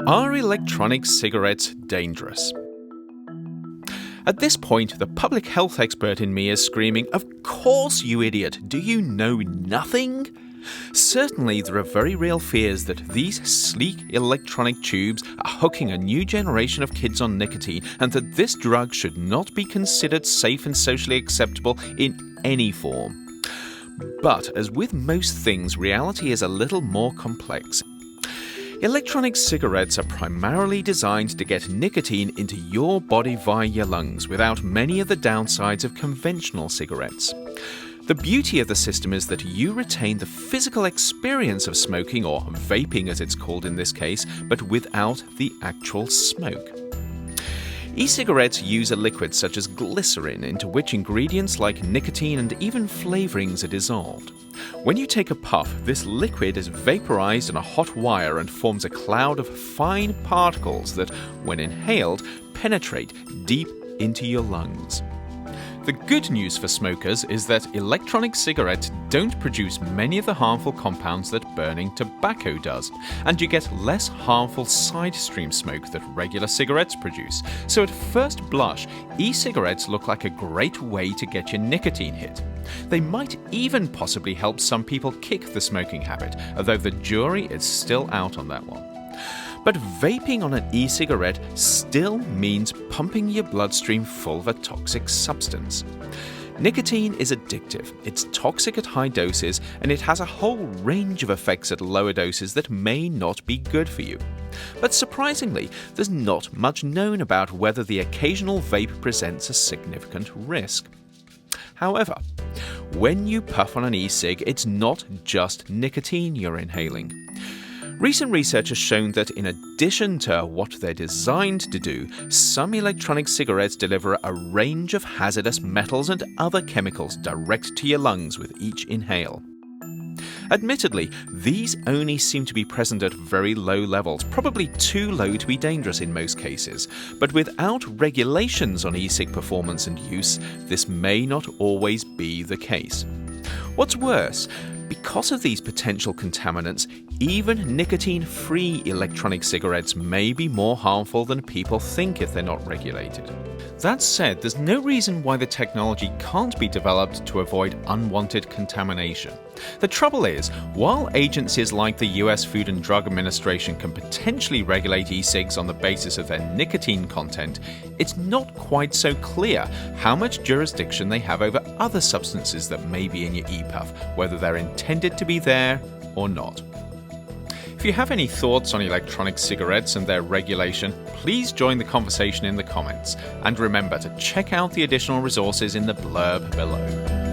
Are electronic cigarettes dangerous? At this point, the public health expert in me is screaming, "Of course, you idiot! Do you know nothing?" Certainly, there are very real fears that these sleek electronic tubes are hooking a new generation of kids on nicotine, and that this drug should not be considered safe and socially acceptable in any form. But, as with most things, reality is a little more complex. Electronic cigarettes are primarily designed to get nicotine into your body via your lungs without many of the downsides of conventional cigarettes. The beauty of the system is that you retain the physical experience of smoking, or vaping as it's called in this case, but without the actual smoke. E-cigarettes use a liquid such as glycerin into which ingredients like nicotine and even flavorings are dissolved. When you take a puff, this liquid is vaporized on a hot wire and forms a cloud of fine particles that, when inhaled, penetrate deep into your lungs. The good news for smokers is that electronic cigarettes don't produce many of the harmful compounds that burning tobacco does, and you get less harmful side stream smoke that regular cigarettes produce. So at first blush, e-cigarettes look like a great way to get your nicotine hit. They might even possibly help some people kick the smoking habit, although the jury is still out on that one. But vaping on an e-cigarette still means pumping your bloodstream full of a toxic substance. Nicotine is addictive, it's toxic at high doses, and it has a whole range of effects at lower doses that may not be good for you. But surprisingly, there's not much known about whether the occasional vape presents a significant risk. However, when you puff on an e-cig, it's not just nicotine you're inhaling. Recent research has shown that in addition to what they're designed to do, some electronic cigarettes deliver a range of hazardous metals and other chemicals direct to your lungs with each inhale. Admittedly, these only seem to be present at very low levels, probably too low to be dangerous in most cases. But without regulations on e-cig performance and use, this may not always be the case. What's worse, because of these potential contaminants, even nicotine-free electronic cigarettes may be more harmful than people think if they're not regulated. That said, there's no reason why the technology can't be developed to avoid unwanted contamination. The trouble is, while agencies like the US Food and Drug Administration can potentially regulate e-cigs on the basis of their nicotine content, it's not quite so clear how much jurisdiction they have over other substances that may be in your e-puff, whether they're intended to be there or not. If you have any thoughts on electronic cigarettes and their regulation, please join the conversation in the comments. And remember to check out the additional resources in the blurb below.